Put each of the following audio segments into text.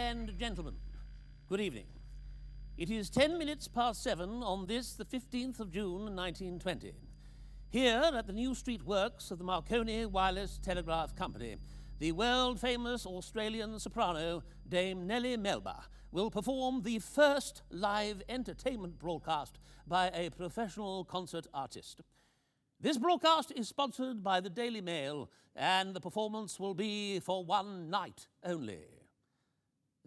and gentlemen, good evening. It is 10 minutes past 7 on this, the 15th of June, 1920. Here at the New Street Works of the Marconi Wireless Telegraph Company, the world-famous Australian soprano Dame Nellie Melba will perform the first live entertainment broadcast by a professional concert artist. This broadcast is sponsored by the Daily Mail, and the performance will be for one night only.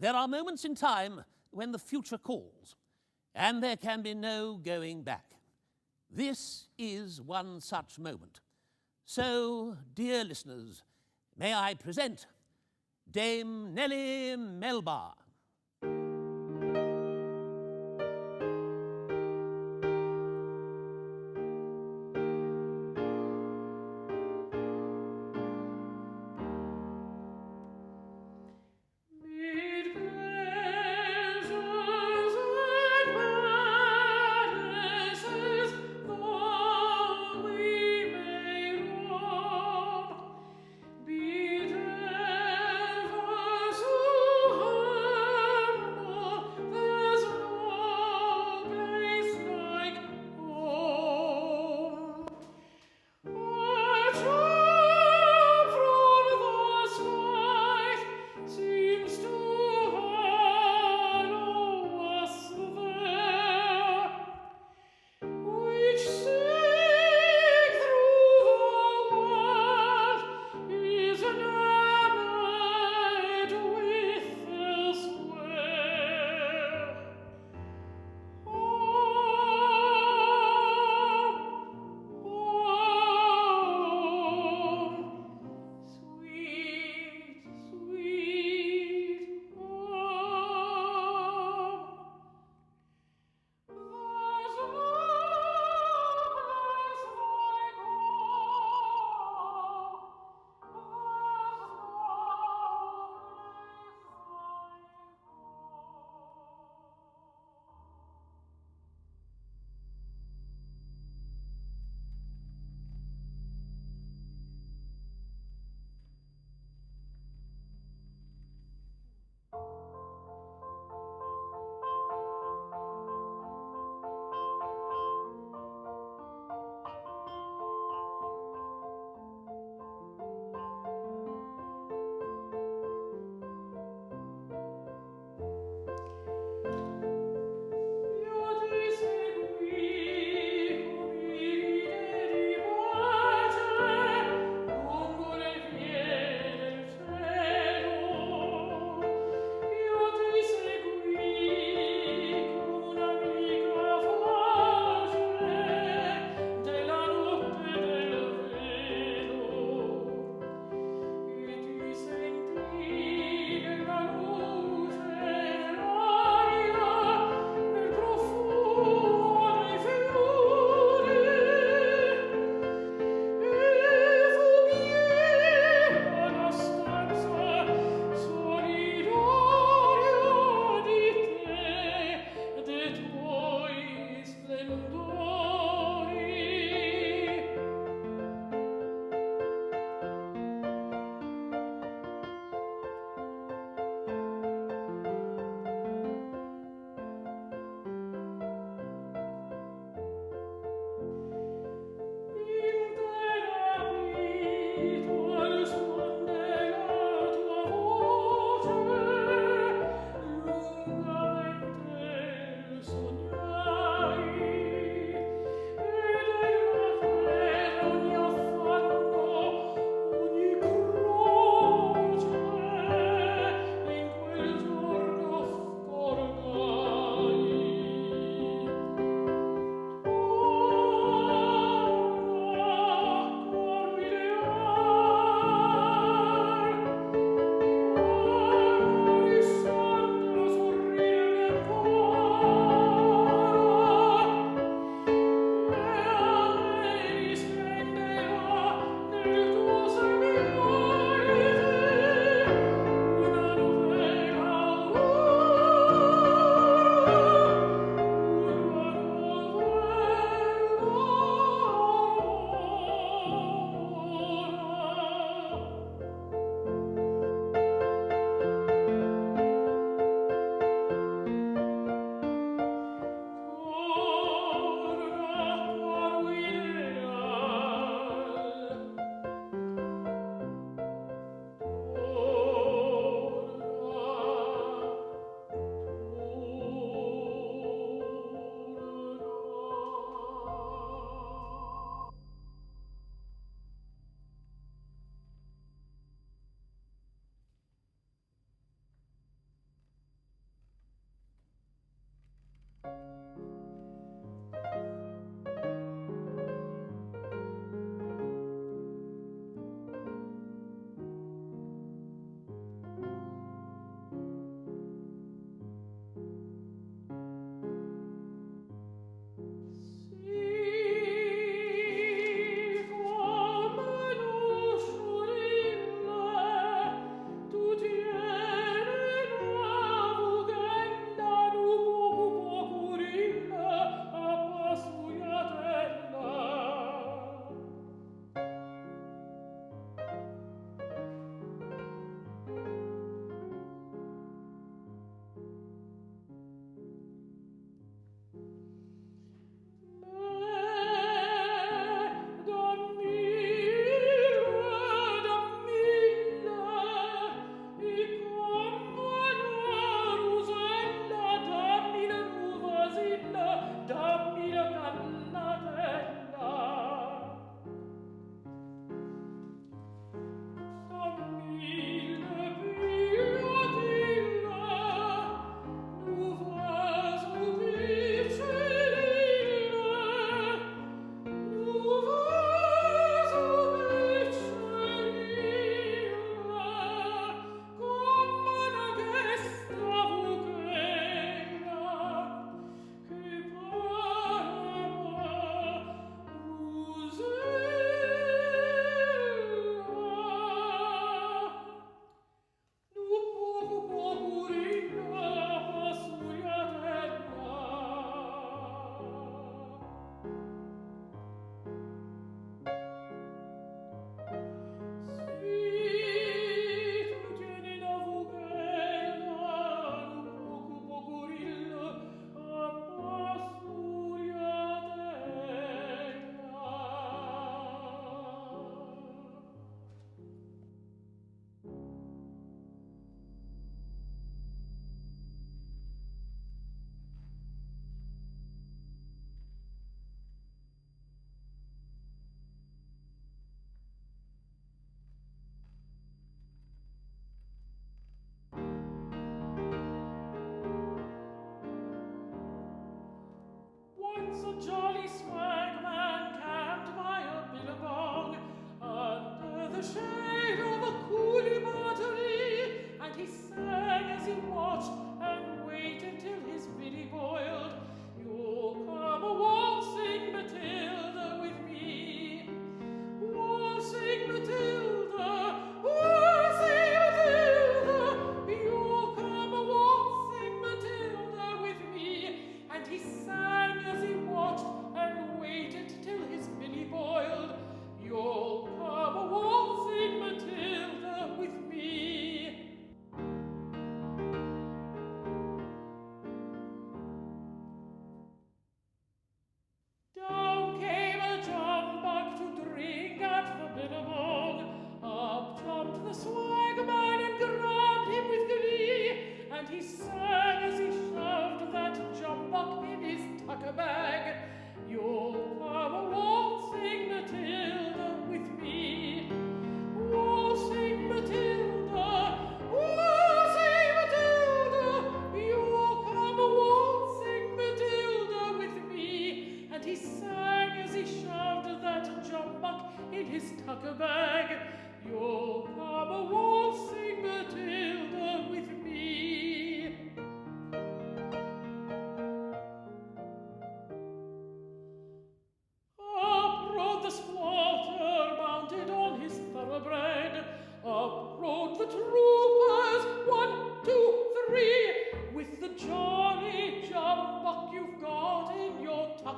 There are moments in time when the future calls, and there can be no going back. This is one such moment. So, dear listeners, may I present Dame Nellie Melba. Be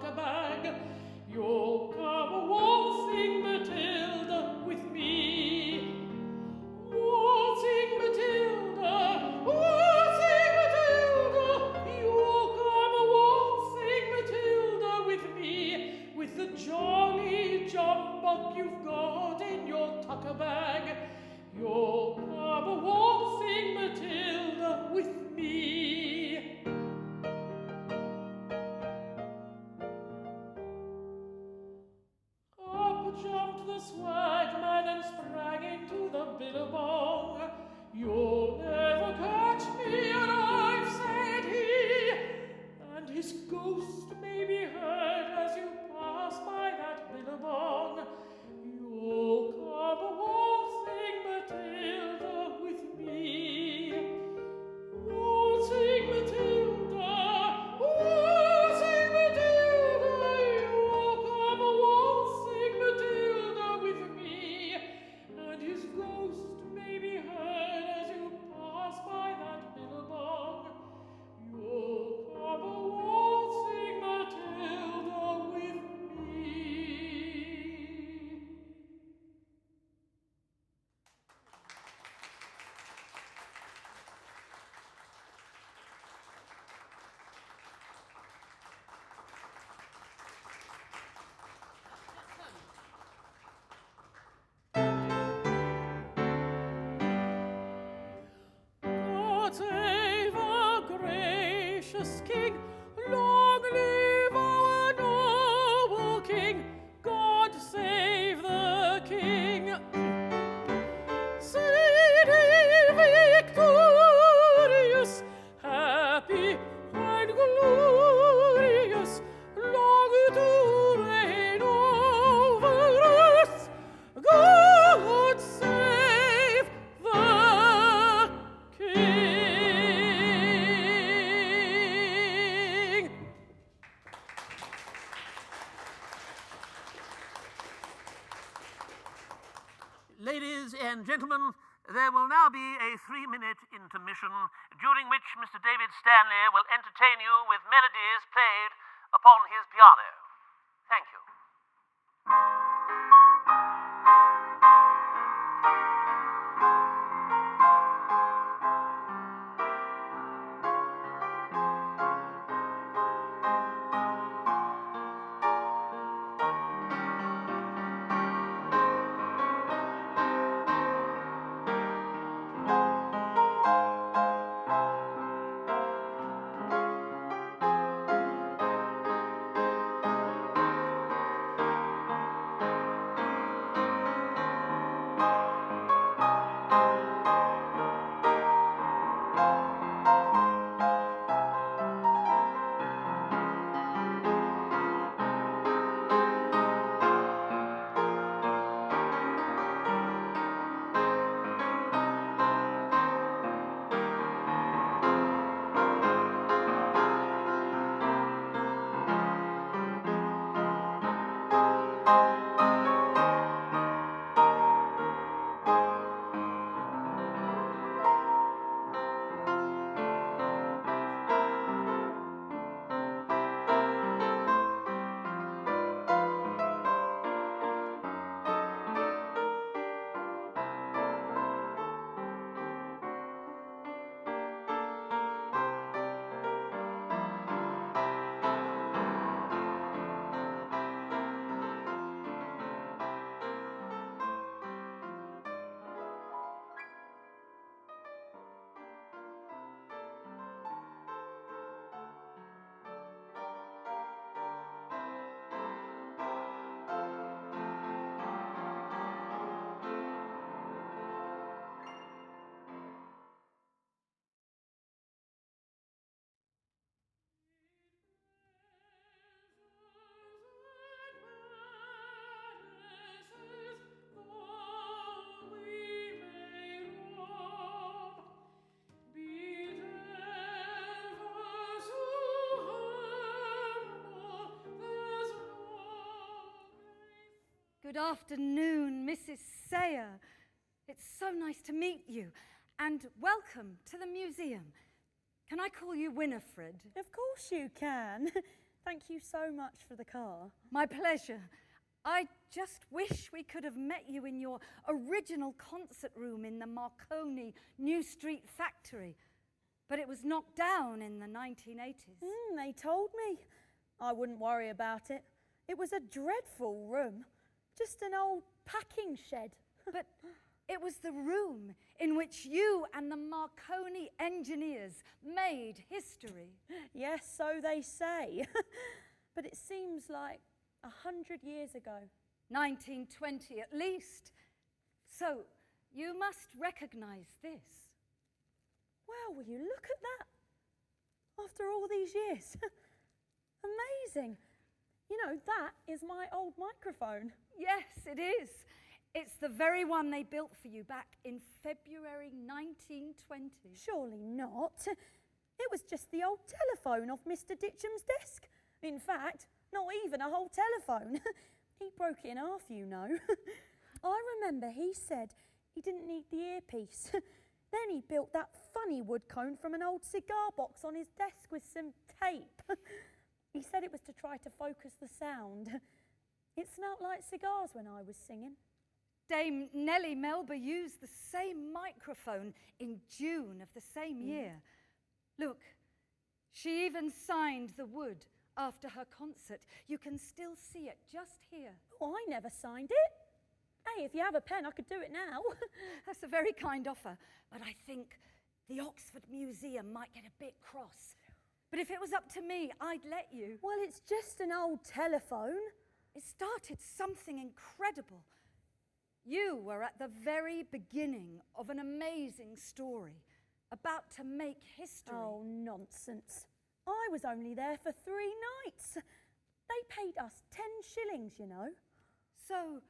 tucker bag. You'll come waltzing, Matilda, with me. Waltzing, Matilda, waltzing, Matilda. You'll come waltzing, Matilda, with me. With the jolly jumbuck you've got in your tucker bag. You'll come waltzing, Matilda, with me. Up jumped the swagman and sprang into the billabong. You'll never catch me alive, said he, and his ghost may be heard as you pass by that billabong. You'll come waltzing, Matilda, with me. Waltzing, Matilda, waltzing, Matilda. You'll come waltzing, Matilda, with me. And his ghost may be heard as you pass by that billabong. You'll come waltzing, Matilda, with me. God save our gracious King, long live our noble King. God save the King. City victorious, happy and glorious, long to reign over us. God save the King. Ladies and gentlemen, there will now be a 3-minute intermission, during which Mr. David Stanley will entertain you with melodies played upon his piano. Thank you. Good afternoon, Mrs. Sayer. It's so nice to meet you, and welcome to the museum. Can I call you Winifred? Of course you can. Thank you so much for the car. My pleasure. I just wish we could have met you in your original concert room in the Marconi New Street factory. But it was knocked down in the 1980s. They told me. I wouldn't worry about it. It was a dreadful room. Just an old packing shed. But it was the room in which you and the Marconi engineers made history. Yes, so they say. But it seems like 100 years ago. 1920 at least. So you must recognize this. Well, will you look at that? After all these years. Amazing. You know, that is my old microphone. Yes, it is. It's the very one they built for you back in February 1920. Surely not. It was just the old telephone off Mr. Ditcham's desk. In fact, not even a whole telephone. He broke it in half, you know. I remember he said he didn't need the earpiece. Then he built that funny wood cone from an old cigar box on his desk with some tape. He said it was to try to focus the sound. It smelt like cigars when I was singing. Dame Nellie Melba used the same microphone in June of the same year. Look, she even signed the wood after her concert. You can still see it just here. Oh, I never signed it. Hey, if you have a pen, I could do it now. That's a very kind offer, but I think the Oxford Museum might get a bit cross. But if it was up to me, I'd let you. Well, it's just an old telephone. It started something incredible. You were at the very beginning of an amazing story, about to make history. Oh, nonsense. I was only there for 3 nights. They paid us 10 shillings, you know. So,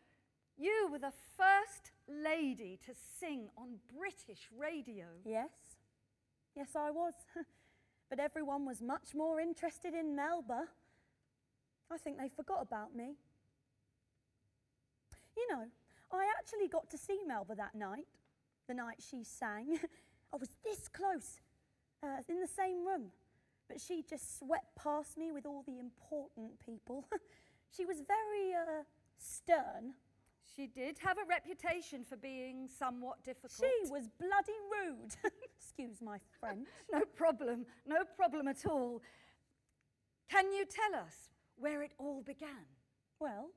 you were the first lady to sing on British radio. Yes. Yes, I was. But everyone was much more interested in Melba. I think they forgot about me. You know, I actually got to see Melba that night, the night she sang. I was this close, in the same room. But she just swept past me with all the important people. She was very stern. She did have a reputation for being somewhat difficult. She was bloody rude. Excuse my French. No problem at all. Can you tell us where it all began? Well,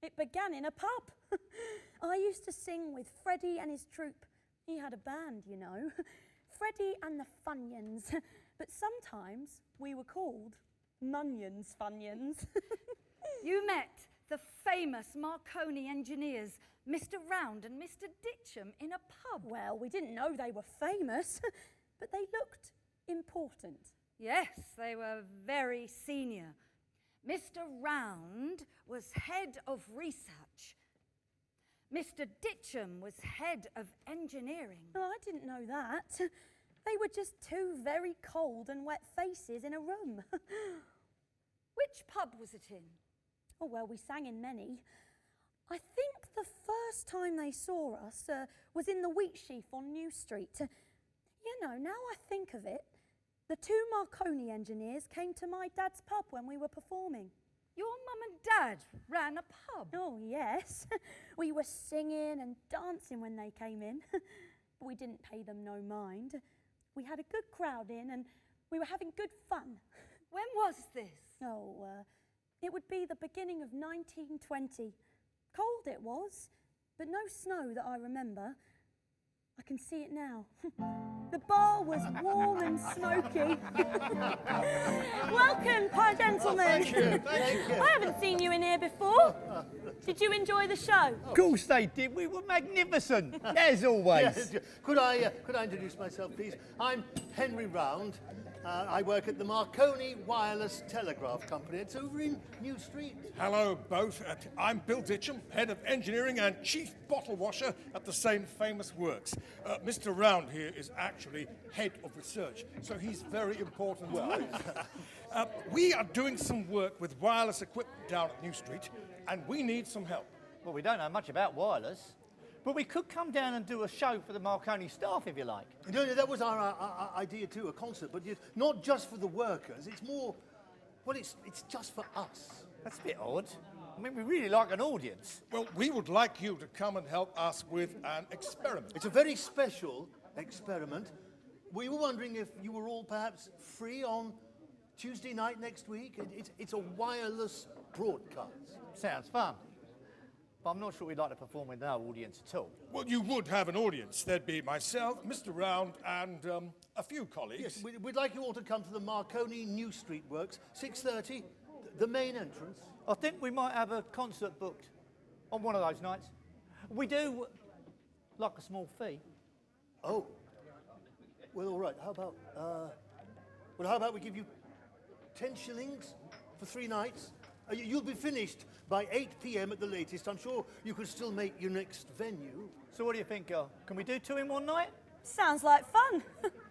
it began in a pub. I used to sing with Freddie and his troupe. He had a band, you know. Freddie and the Funyuns. But sometimes we were called Munyons Funyuns. You met the famous Marconi engineers, Mr. Round and Mr. Ditcham, in a pub. Well, we didn't know they were famous, but they looked important. Yes, they were very senior. Mr. Round was head of research. Mr. Ditcham was head of engineering. Oh, I didn't know that. They were just 2 very cold and wet faces in a room. Which pub was it in? Oh, well, we sang in many. I think the first time they saw us was in the Wheat Sheaf on New Street. You know, now I think of it, the 2 Marconi engineers came to my dad's pub when we were performing. Your mum and dad ran a pub? Oh, yes. We were singing and dancing when they came in. But we didn't pay them no mind. We had a good crowd in and we were having good fun. When was this? Oh, it would be the beginning of 1920. Cold it was, but no snow that I remember. I can see it now. The bar was warm and smoky. Welcome, gentlemen. Thank you. I haven't seen you in here before. Did you enjoy the show? Of course they did. We were magnificent, as always. Yes. Could I introduce myself, please? I'm Henry Round. I work at the Marconi Wireless Telegraph Company. It's over in New Street. Hello, both. I'm Bill Ditcham, head of engineering and chief bottle washer at the same famous works. Mr. Round here is actually head of research, so he's very important. Well, we are doing some work with wireless equipment down at New Street, and we need some help. Well, we don't know much about wireless, but we could come down and do a show for the Marconi staff, if you like. No, that was our idea too, a concert, but not just for the workers. It's more Well, it's just for us. That's a bit odd. I mean, we really like an audience. Well, we would like you to come and help us with an experiment. It's a very special experiment. We were wondering if you were all perhaps free on Tuesday night next week. It's a wireless broadcast. Sounds fun. But I'm not sure we'd like to perform with no audience at all. Well, you would have an audience. There'd be myself, Mr. Round, and a few colleagues. Yes, we'd like you all to come to the Marconi New Street Works, 6:30, the main entrance. I think we might have a concert booked on one of those nights. We do like a small fee. Oh. Well, all right. How about we give you 10 shillings for 3 nights? You'll be finished by 8 p.m. at the latest. I'm sure you could still make your next venue. So what do you think, girl? Can we do 2 in one night? Sounds like fun.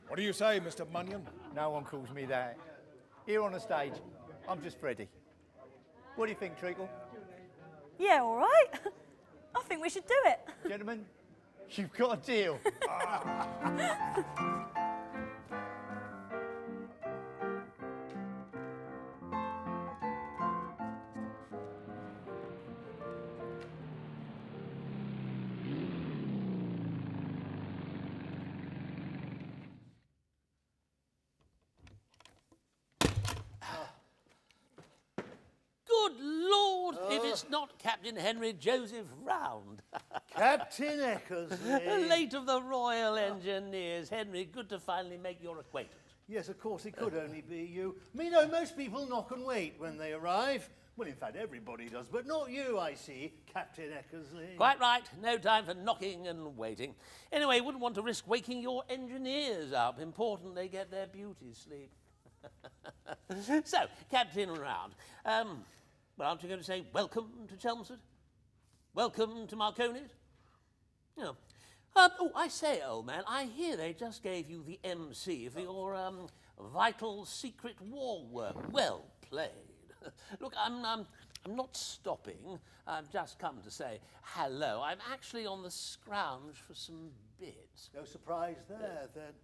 What do you say, Mr. Munyon? No one calls me that. Here on the stage, I'm just Freddie. What do you think, Treacle? Yeah, all right. I think we should do it. Gentlemen, you've got a deal. Good Lord, if it's not Captain Henry Joseph Round. Captain Eckersley. Late of the Royal Engineers. Henry, good to finally make your acquaintance. Yes, of course, it could only be you. Me know most people knock and wait when they arrive. Well, in fact, everybody does, but not you, I see, Captain Eckersley. Quite right. No time for knocking and waiting. Anyway, wouldn't want to risk waking your engineers up. Important they get their beauty sleep. So, Captain Round, well, aren't you going to say welcome to Chelmsford? Welcome to Marconi's? No. Oh, I say, old man, I hear they just gave you the MC for your vital secret war work. Well played. Look, I'm not stopping. I've just come to say hello. I'm actually on the scrounge for some bits. No surprise there, then.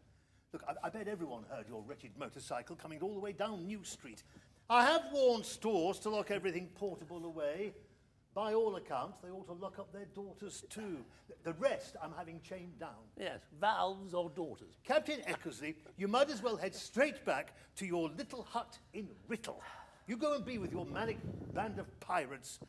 Look, I bet everyone heard your wretched motorcycle coming all the way down New Street. I have warned stores to lock everything portable away. By all accounts, they ought to lock up their daughters too. The rest I'm having chained down. Yes, valves or daughters. Captain Eckersley, you might as well head straight back to your little hut in Writtle. You go and be with your manic band of pirates.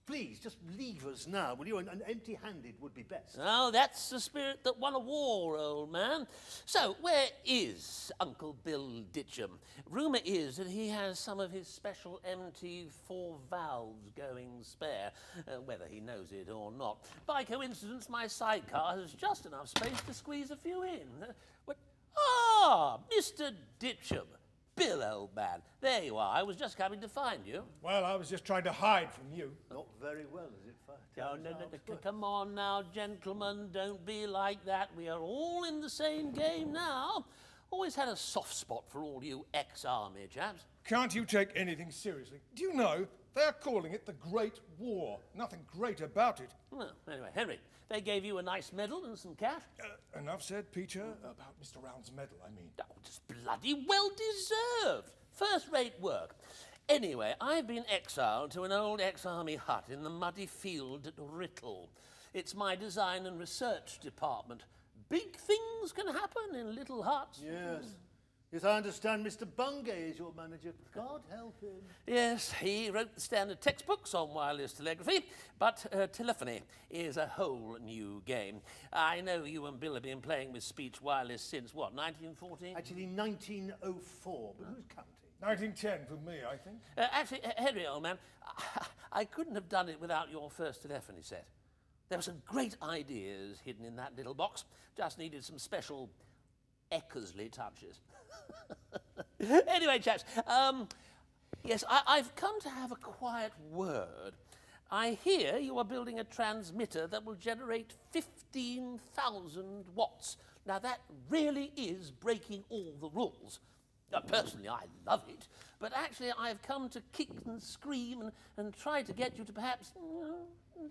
Please, just leave us now, will you? And empty-handed would be best. Oh, that's the spirit that won a war, old man. So, where is Uncle Bill Ditcham? Rumour is that he has some of his special MT4 valves going spare, whether he knows it or not. By coincidence, my sidecar has just enough space to squeeze a few in. Mr. Ditcham. Bill, old man. There you are. I was just coming to find you. Well, I was just trying to hide from you. Not very well, is it, fact? No, come on now, gentlemen. Don't be like that. We are all in the same game now. Always had a soft spot for all you ex-army chaps. Can't you take anything seriously? Do you know, they're calling it the Great War. Nothing great about it. Well, anyway, Henry, they gave you a nice medal and some cash. Enough said, Peter, about Mr. Round's medal, I mean. Oh, just bloody well deserved. First-rate work. Anyway, I've been exiled to an old ex-army hut in the muddy field at Writtle. It's my design and research department. Big things can happen in little huts. Yes. Yes, I understand Mr. Bungay is your manager. God help him. Yes, he wrote the standard textbooks on wireless telegraphy, but telephony is a whole new game. I know you and Bill have been playing with speech wireless since, what, 1914? Actually, 1904, but who's counting? 1910 for me, I think. Actually, Henry, old man, I couldn't have done it without your first telephony set. There were some great ideas hidden in that little box. Just needed some special Eckersley touches. Anyway, chaps, yes, I've come to have a quiet word. I hear you are building a transmitter that will generate 15,000 watts. Now, that really is breaking all the rules. Personally, I love it, but actually I've come to kick and scream and try to get you to perhaps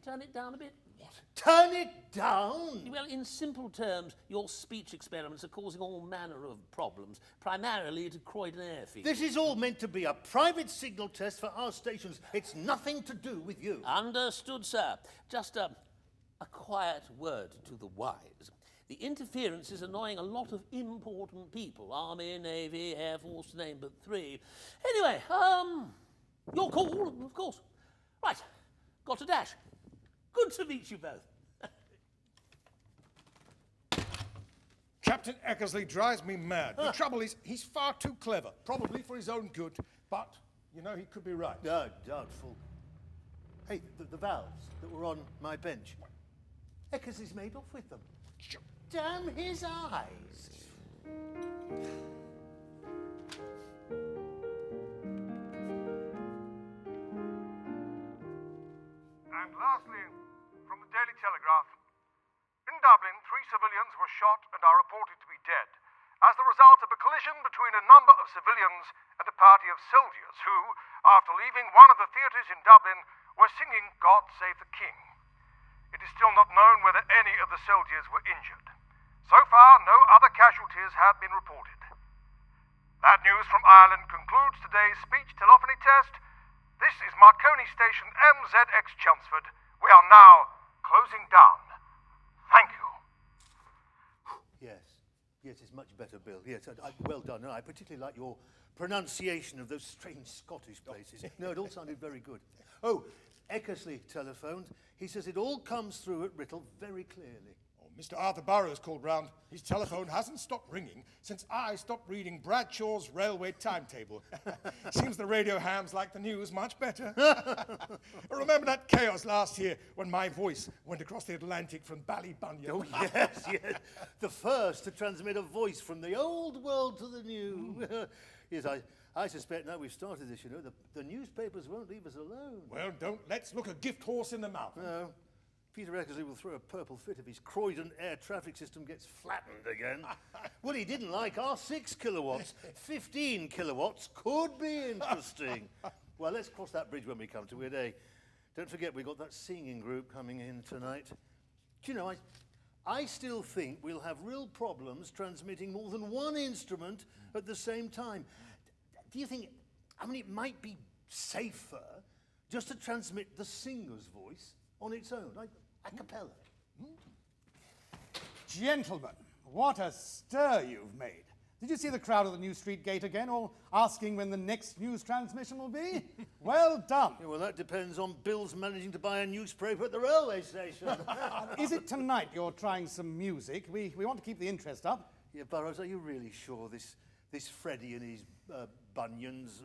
turn it down a bit. What? Turn it down! Well, in simple terms, your speech experiments are causing all manner of problems, primarily to Croydon Airfield. This is all meant to be a private signal test for our stations. It's nothing to do with you. Understood, sir. Just a quiet word to the wise. The interference is annoying a lot of important people. Army, Navy, Air Force, to name but three. Anyway, your call, of course. Right, got to dash. Good to meet you both. Captain Eckersley drives me mad. The trouble is, he's far too clever, probably for his own good, but, you know, he could be right. No, doubtful. Hey, the valves that were on my bench. Eckersley's made off with them. Damn his eyes. And lastly, from the Daily Telegraph, in Dublin, 3 civilians were shot and are reported to be dead as the result of a collision between a number of civilians and a party of soldiers who, after leaving one of the theatres in Dublin, were singing God Save the King. It is still not known whether any of the soldiers were injured. So far, no other casualties have been reported. That news from Ireland concludes today's speech telephony test. This is Marconi Station MZX Chelmsford. We are now closing down. Thank you. Yes, it's much better, Bill. Yes, well done. I particularly like your pronunciation of those strange Scottish places. No, it all sounded very good. Oh, Eckersley telephoned. He says it all comes through at Writtle very clearly. Oh, Mr. Arthur Burrows called round. His telephone hasn't stopped ringing since I stopped reading Bradshaw's railway timetable. Seems the radio hams like the news much better. Remember that chaos last year when my voice went across the Atlantic from Ballybunion? Oh, yes. The first to transmit a voice from the old world to the new. Yes, I suspect now we've started this, you know, the newspapers won't leave us alone. Well, let's look a gift horse in the mouth. No. Peter Eckersley will throw a purple fit if his Croydon air traffic system gets flattened again. Well, he didn't like our 6 kilowatts. 15 kilowatts could be interesting. Well, let's cross that bridge when we come to it, eh? Don't forget, we've got that singing group coming in tonight. Do you know, I still think we'll have real problems transmitting more than one instrument at the same time. Do you think, it might be safer just to transmit the singer's voice on its own, like a cappella? Gentlemen, what a stir you've made. Did you see the crowd at the New Street Gate again, all asking when the next news transmission will be? Well done. Yeah, well, that depends on Bill's managing to buy a newspaper at the railway station. Is it tonight you're trying some music? We want to keep the interest up. Yeah, Burrows, are you really sure this Freddie and his bunions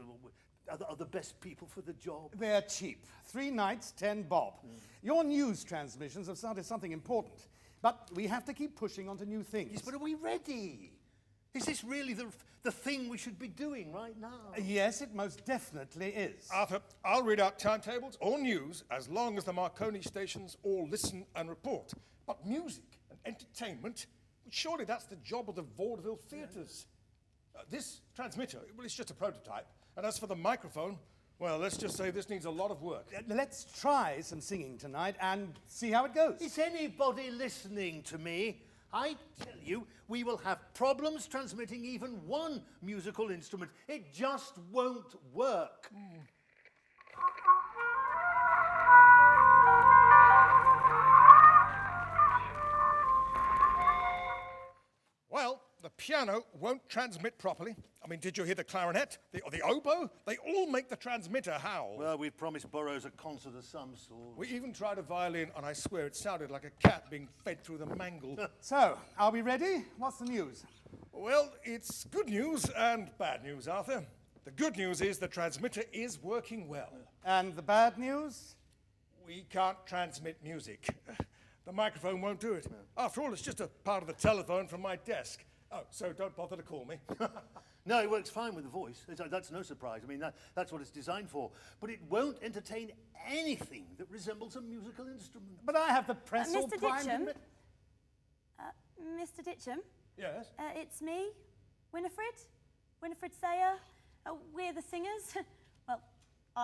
are the best people for the job? They're cheap. 3 nights, 10 bob. Your news transmissions have started something important, but we have to keep pushing on to new things. Yes, but are we ready? Is this really the thing we should be doing right now? Yes, it most definitely is. Arthur, I'll read out timetables or news as long as the Marconi stations all listen and report. But music and entertainment, surely that's the job of the vaudeville theatres. This transmitter, well, it's just a prototype. And as for the microphone, well, let's just say this needs a lot of work. Let's try some singing tonight and see how it goes. Is anybody listening to me? I tell you, we will have problems transmitting even one musical instrument. It just won't work. Well, the piano won't transmit properly. Did you hear the clarinet? The oboe? They all make the transmitter howl. Well, we've promised Burrows a concert of some sort. We even tried a violin, and I swear it sounded like a cat being fed through the mangle. So, are we ready? What's the news? Well, it's good news and bad news, Arthur. The good news is the transmitter is working well. And the bad news? We can't transmit music. The microphone won't do it. After all, it's just a part of the telephone from my desk. Oh, so don't bother to call me. No, it works fine with the voice. That's no surprise. That's what it's designed for. But it won't entertain anything that resembles a musical instrument. But I have the press all Mr. primed Ditcham? and Mr. Ditcham? Yes? It's me, Winifred Sayer. We're the singers. Well,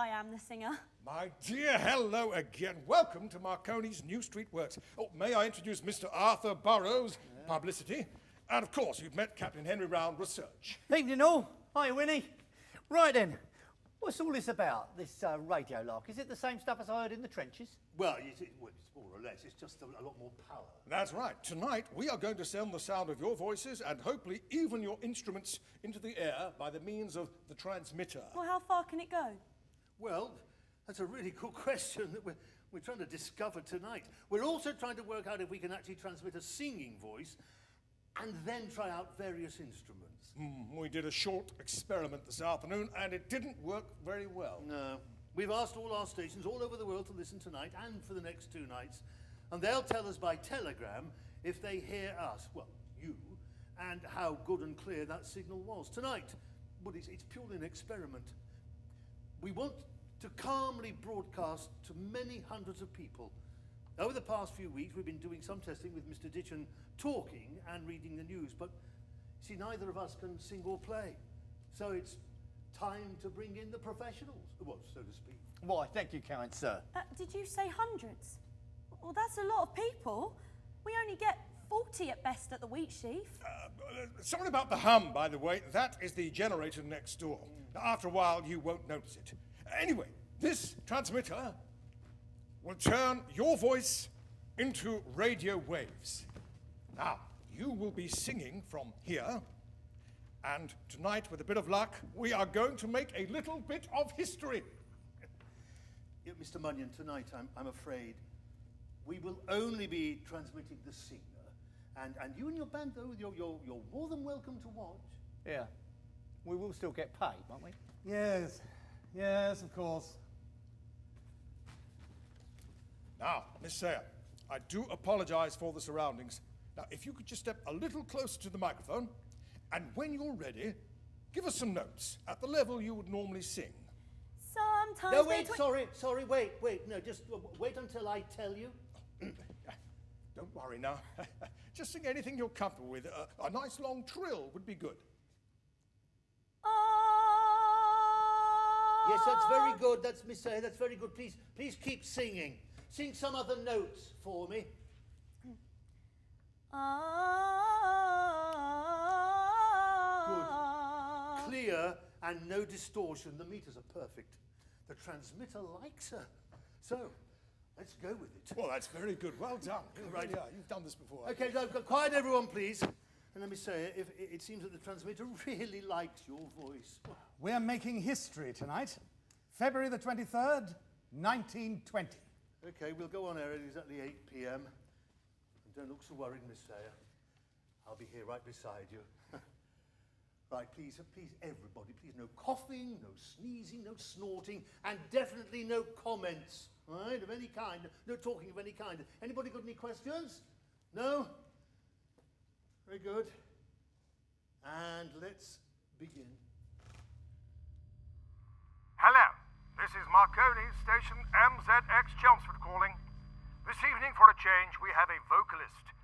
I am the singer. My dear, hello again. Welcome to Marconi's New Street Works. Oh, may I introduce Mr. Arthur Burrows, Publicity, and of course you've met Captain Henry Round, Research. Evening all. Hi, Winnie. Right then, what's all this about, this radio lark? Is it the same stuff as I heard in the trenches? Well, it's more or less. It's just a lot more power. That's right. Tonight we are going to send the sound of your voices and hopefully even your instruments into the air by the means of the transmitter. Well, how far can it go? Well, that's a really good question that we're trying to discover tonight. We're also trying to work out if we can actually transmit a singing voice and then try out various instruments. We did a short experiment this afternoon and it didn't work very well. No. We've asked all our stations all over the world to listen tonight and for the next 2 nights, and they'll tell us by telegram if they hear us, well, you, and how good and clear that signal was tonight. But it's purely an experiment. We want to calmly broadcast to many hundreds of people. Over the past few weeks, we've been doing some testing with Mr. Ditchem talking and reading the news, but see, neither of us can sing or play. So it's time to bring in the professionals, well, so to speak. Why, thank you, kind sir. Did you say hundreds? Well, that's a lot of people. We only get 40 at best at the wheat sheaf. Sorry about the hum, by the way. That is the generator next door. After a while, you won't notice it. Anyway, this transmitter will turn your voice into radio waves. Now, you will be singing from here, and tonight, with a bit of luck, we are going to make a little bit of history. Yeah, Mr. Munyon, tonight, I'm afraid, we will only be transmitting the singer, and you and your band, though, you're more than welcome to watch. Yeah. We will still get paid, won't we? Yes, of course. Now, Miss Sayer, I do apologize for the surroundings. Now, if you could just step a little closer to the microphone, and when you're ready, give us some notes at the level you would normally sing. Sometimes. No, wait, sorry, wait. No, just wait until I tell you. Don't worry now. Just sing anything you're comfortable with. A nice long trill would be good. Yes, that's very good. That's Miss Sayer, that's very good. Please keep singing. Sing some other notes for me. Good. Clear and no distortion. The meters are perfect. The transmitter likes her. So, let's go with it. Well, that's very good. Well done. Right. Yeah, you've done this before. Okay, no, quiet everyone, please. And let me say, if it seems that the transmitter really likes your voice. We're making history tonight. February the 23rd, 1920. Okay, we'll go on air at exactly 8 p.m. And don't look so worried, Miss Sayer. I'll be here right beside you. Right, please, everybody, please, no coughing, no sneezing, no snorting, and definitely no comments, all right, of any kind, no talking of any kind. Anybody got any questions? No? Very good. And let's begin. Hello, this is Marconi Station MZX Chelmsford calling. This evening, for a change, we have a vocalist.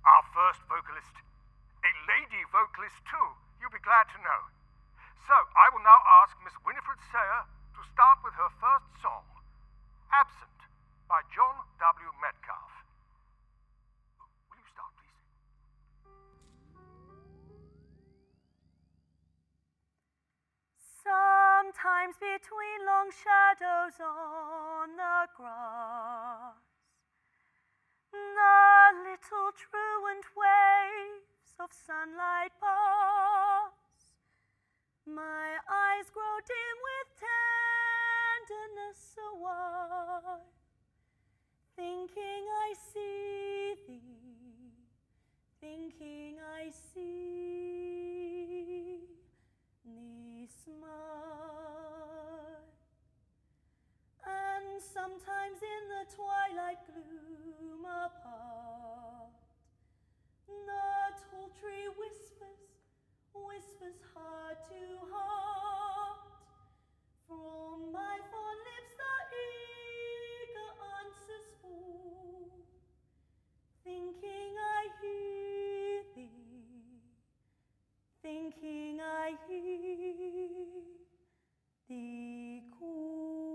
Our first vocalist. A lady vocalist, too, you'll be glad to know. So, I will now ask Miss Winifred Sayer to start with her first song, Absent, by John W. Metcalf. Will you start, please? Sometimes between long shadows on the grass, the little truant waves of sunlight pass. My eyes grow dim with tenderness a while, thinking I see thee, thinking I see thee smile. And sometimes in the twilight gloom apart, the tall tree whispers heart to heart. From my fond lips the eager answers fall, thinking I hear thee, thinking I hear thee call.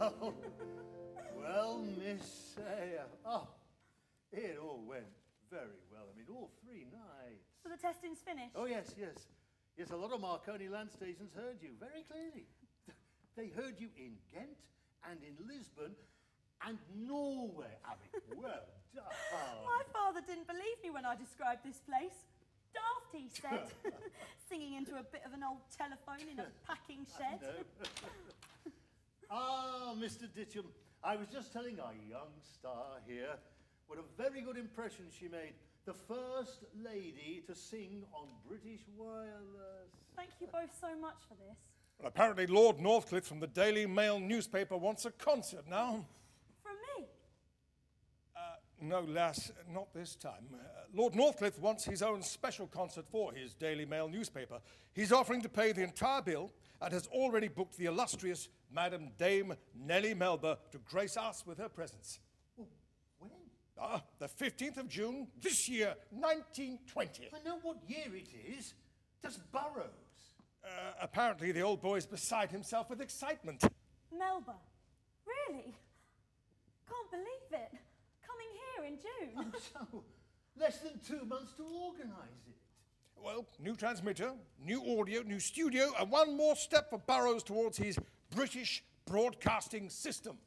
Well, well, Miss Sayer. Oh, it all went very well. I mean, all 3 nights. So the testing's finished? Oh, yes, yes. Yes, a lot of Marconi land stations heard you very clearly. They heard you in Ghent and in Lisbon and Norway. I mean, well done. My father didn't believe me when I described this place. Daft, he said, singing into a bit of an old telephone in a packing shed. Ah, Mr. Ditcham, I was just telling our young star here what a very good impression she made. The first lady to sing on British Wireless. Thank you both so much for this. Well, apparently Lord Northcliffe from the Daily Mail newspaper wants a concert now. From me? No, lass, not this time. Lord Northcliffe wants his own special concert for his Daily Mail newspaper. He's offering to pay the entire bill and has already booked the illustrious Madam Dame Nellie Melba to grace us with her presence. Oh, when? The 15th of June, this year, 1920. I know what year it is. Does Burrows? Apparently the old boy's beside himself with excitement. Melba? Really? Can't believe it. Coming here in June. Oh, so, less than 2 months to organise it. Well, new transmitter, new audio, new studio, and one more step for Burrows towards his British broadcasting system.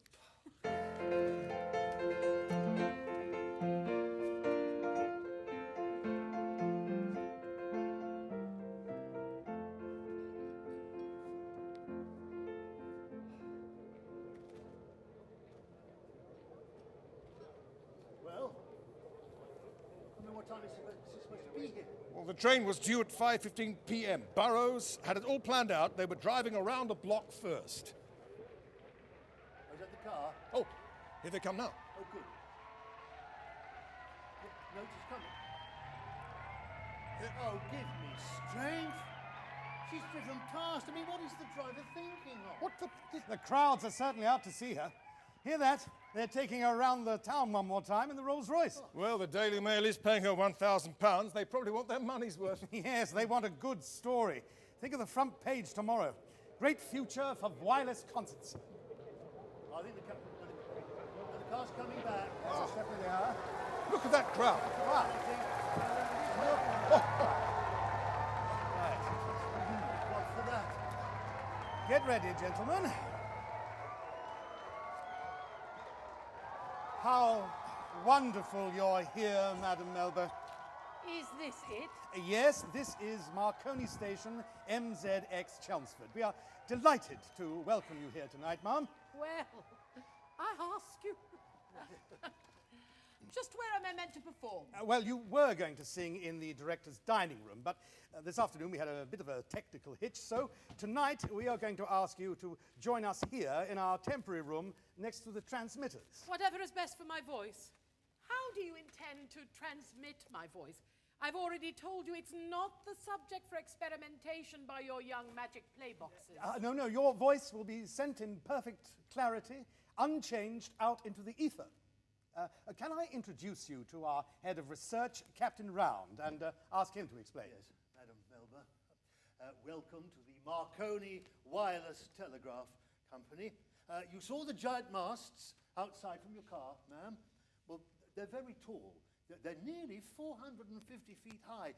Well, I mean, what time is it supposed to be here? Well, the train was due at 5:15 p.m. Burrows had it all planned out. They were driving around the block first. Oh, is that the car? Oh, here they come now. Oh, good. No, she's coming. Oh, give me strength. She's driven past. I mean, what is the driver thinking of? What the... The crowds are certainly out to see her. Hear that? They're taking her around the town one more time in the Rolls Royce. Well, the Daily Mail is paying her £1,000. They probably want their money's worth. Yes, they want a good story. Think of the front page tomorrow. Great future for wireless concerts. I think the car's coming back. Yes, definitely they are. Look at that crowd. Wow. What for that? Get ready, gentlemen. How wonderful you're here, Madam Melba. Is this it? Yes, this is Marconi Station MZX Chelmsford. We are delighted to welcome you here tonight, Ma'am. Well, I ask you. Just where am I meant to perform? Well, you were going to sing in the director's dining room, but this afternoon we had a bit of a technical hitch, so tonight we are going to ask you to join us here in our temporary room next to the transmitters. Whatever is best for my voice. How do you intend to transmit my voice? I've already told you it's not the subject for experimentation by your young magic playboxes. No, your voice will be sent in perfect clarity, unchanged, out into the ether. Can I introduce you to our head of research, Captain Round, and ask him to explain? Yes, Madam Melba. Welcome to the Marconi Wireless Telegraph Company. You saw the giant masts outside from your car, ma'am. Well, they're very tall. They're nearly 450 feet high.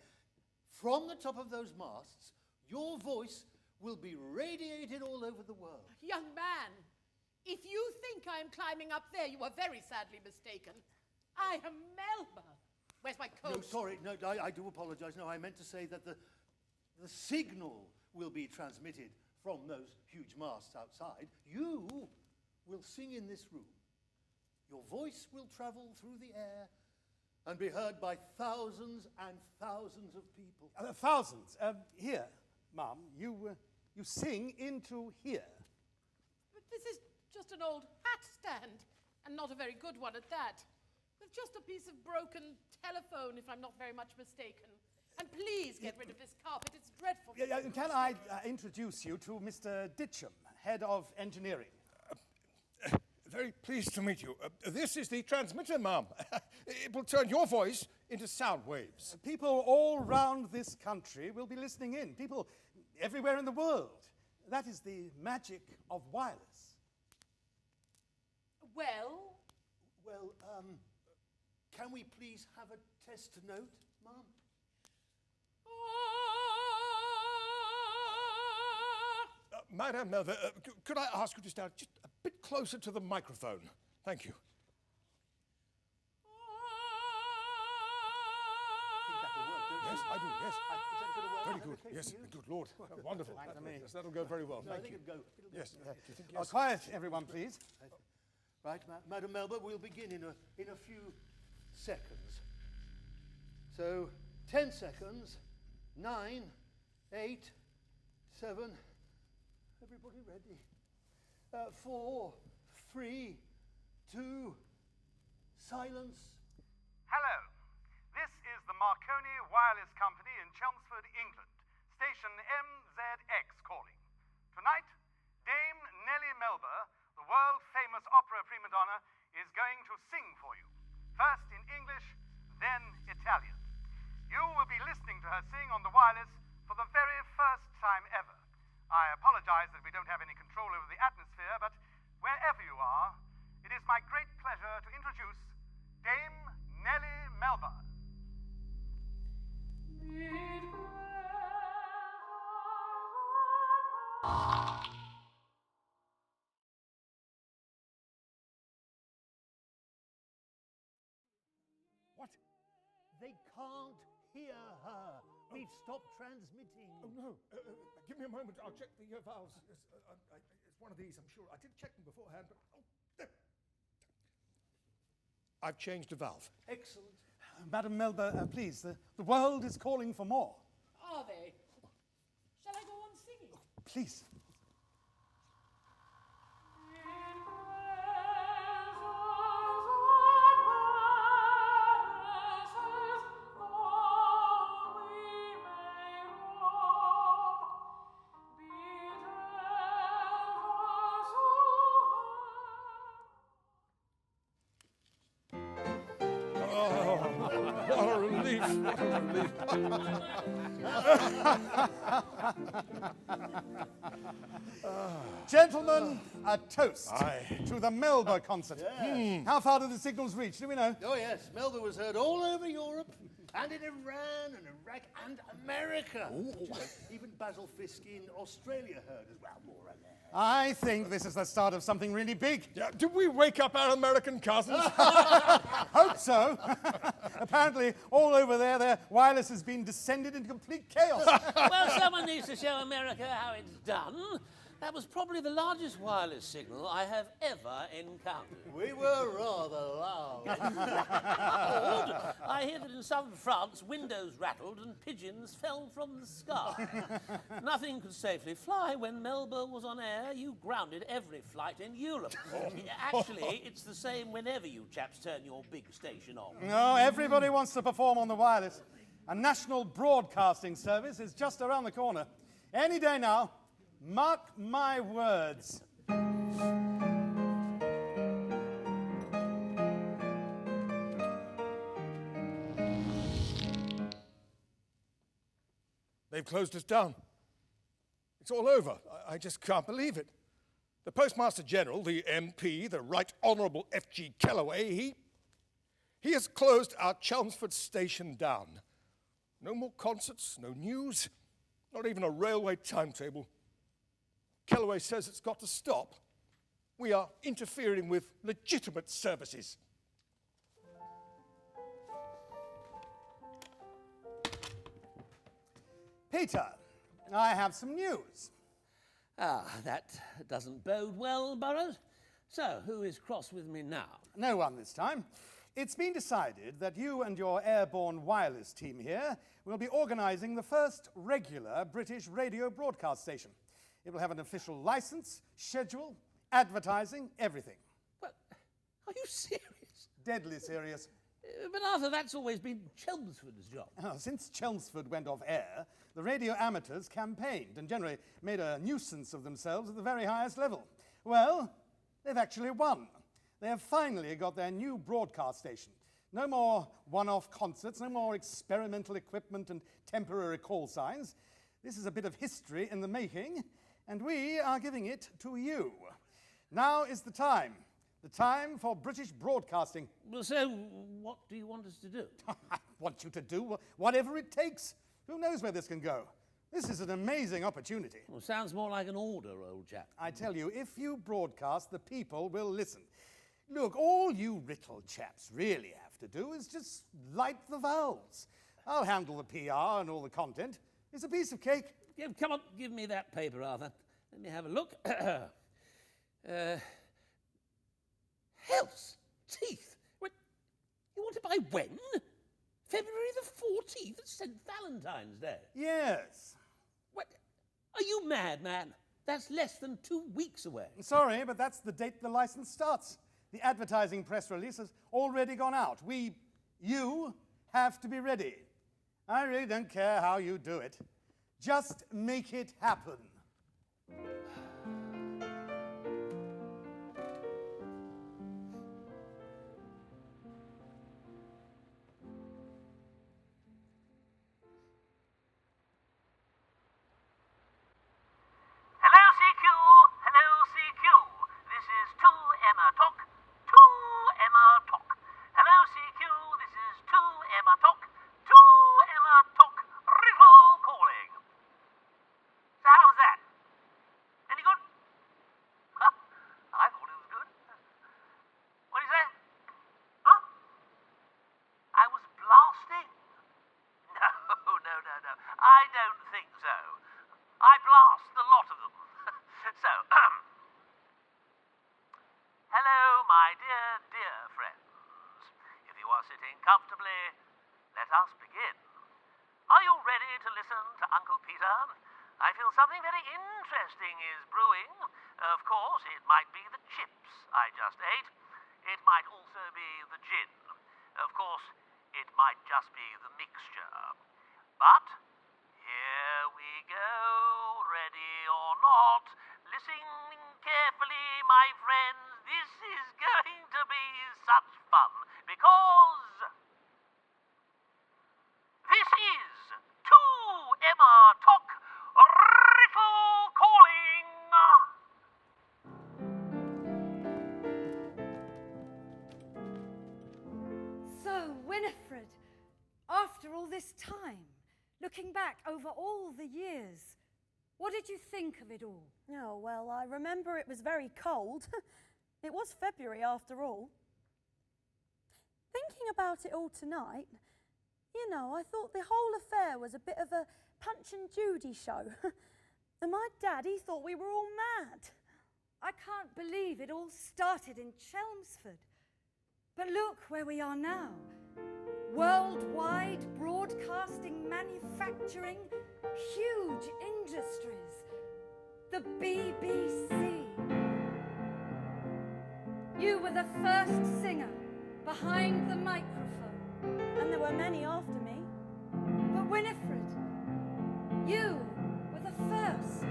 From the top of those masts, your voice will be radiated all over the world. Young man, if you think I am climbing up there, you are very sadly mistaken. I am Melba. Where's my coat? No, sorry, no, I do apologize. No, I meant to say that the signal will be transmitted from those huge masts outside. You will sing in this room. Your voice will travel through the air and be heard by thousands and thousands of people. Thousands. Here, Ma'am, you sing into here. But this is just an old hat stand, and not a very good one at that. With just a piece of broken telephone, if I'm not very much mistaken. And please get rid of this carpet, it's dreadful. Can I introduce you to Mr. Ditcham, head of engineering? Very pleased to meet you. This is the transmitter, ma'am. It will turn your voice into sound waves. People all round this country will be listening in. People everywhere in the world. That is the magic of wireless. Well, Well, can we please have a test note, Ma'am? Madame Melba, could I ask you to stand just a bit closer to the microphone? Thank you. Yes, I do, yes. Very good, yes, good Lord. Wonderful. Yes, that'll go very well. Thank you. It'll go. Yes. Do you think Oh, yes? quiet, everyone, please. Right, Madam Melba, we'll begin in a few seconds. So, 10 seconds, 9, 8, 7, everybody ready? 4, 3, 2, silence. Hello. This is the Marconi Wireless Company in Chelmsford, England. Station MZX calling. Tonight, Dame Nellie Melba, the world-famous opera prima donna, is going to sing for you. First in English, then Italian. You will be listening to her sing on the wireless for the very first time ever. I apologize that we don't have any control over the atmosphere, but wherever you are, it is my great pleasure to introduce Dame Nellie Melba. What? They can't hear her. We've stopped transmitting. Oh, no. Give me a moment. I'll check the valves. It's one of these, I'm sure. I did check them beforehand, but... Oh, there. I've changed a valve. Excellent. Madam Melba, please, the world is calling for more. are they? Shall I go on singing? Please. What a relief, what a relief. Gentlemen, a toast Aye. to the Melba concert. How far did the signals reach? Do we know? Oh, yes. Melba was heard all over Europe, and in Iran, and Iraq, and America. Even Basil Fisk in Australia heard as well, more or less. I think this is the start of something really big. Yeah, did we wake up our American cousins? Hope so. Apparently, all over there, their wireless has been descended into complete chaos. Well, someone needs to show America how it's done. That was probably the largest wireless signal I have ever encountered. We were rather loud. Lord, I hear that in southern France, windows rattled and pigeons fell from the sky. Nothing could safely fly. When Melba was on air, you grounded every flight in Europe. Actually, it's the same whenever you chaps turn your big station on. No, everybody wants to perform on the wireless. A national broadcasting service is just around the corner. Any day now. Mark my words. They've closed us down. It's all over. I just can't believe it. The Postmaster General, the MP, the Right Honourable F.G. Kellaway, he has closed our Chelmsford station down. No more concerts, no news, not even a railway timetable. Kellaway says it's got to stop. We are interfering with legitimate services. Peter, I have some news. Ah, that doesn't bode well, Burrows. So, who is cross with me now? No one this time. It's been decided that you and your airborne wireless team here will be organising the first regular British radio broadcast station. It will have an official licence, schedule, advertising, everything. But, are you serious? Deadly serious. But Arthur, that's always been Chelmsford's job. Oh, since Chelmsford went off air, the radio amateurs campaigned and generally made a nuisance of themselves at the very highest level. Well, they've actually won. They have finally got their new broadcast station. No more one-off concerts, no more experimental equipment and temporary call signs. This is a bit of history in the making, and we are giving it to you. Now is the time. The time for British broadcasting. Well, so, what do you want us to do? I want you to do whatever it takes. Who knows where this can go? This is an amazing opportunity. Well, sounds more like an order, old chap. I tell you, if you broadcast, the people will listen. Look, all you little chaps really have to do is just light the valves. I'll handle the PR and all the content. It's a piece of cake. Yeah, come on, give me that paper, Arthur. Let me have a look. Hell's teeth! What, you want it by when? February the 14th? It's St. Valentine's Day. Yes. What? Are you mad, man? That's less than 2 weeks away. Sorry, but that's the date the license starts. The advertising press release has already gone out. You have to be ready. I really don't care how you do it. Just make it happen. Hello, CQ. Hello, CQ. This is 2Emma Talk. 2Emma Talk. Hello, CQ. This is 2Emma Talk. 2Emma Talk. Riddle calling. So how was that? Any good? Huh? I thought it was good. What did you say? Huh? I was blasting? No. I don't think so. I blast a lot of them. So, hello, my dear friends. If you are sitting comfortably, let us begin. Are you ready to listen to Uncle Peter? I feel something very interesting is brewing. Of course, it might be the chips I just ate. It might also be the gin. Of course, it might just be the mixture. But here we go, ready or not. Listen carefully, my friends. This is going to be such fun because this is 2Emma Talk Riddle Calling. So, Winifred, after all this time, looking back over all the years, what did you think of it all? Oh, well, I remember it was very cold. It was February after all. Thinking about it all tonight, you know, I thought the whole affair was a bit of a Punch and Judy show. And my daddy thought we were all mad. I can't believe it all started in Chelmsford. But look where we are now. Worldwide broadcasting, manufacturing, huge industries. The BBC. You were the first singer behind the microphone. And there were many after me. But Winifred, you were the first.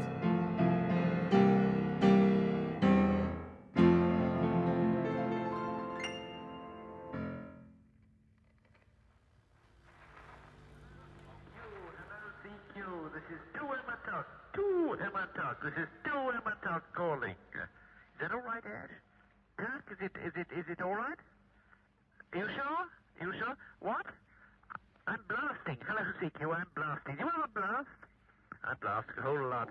This is 2Emma Talk. 2Emma Talk. This is 2Emma Talk calling. Is that all right, Ed? Huh? Is it all right? You sure? You sure? What? I'm blasting. Hello, CQ. I'm blasting. You want a blast? I blast a whole lot.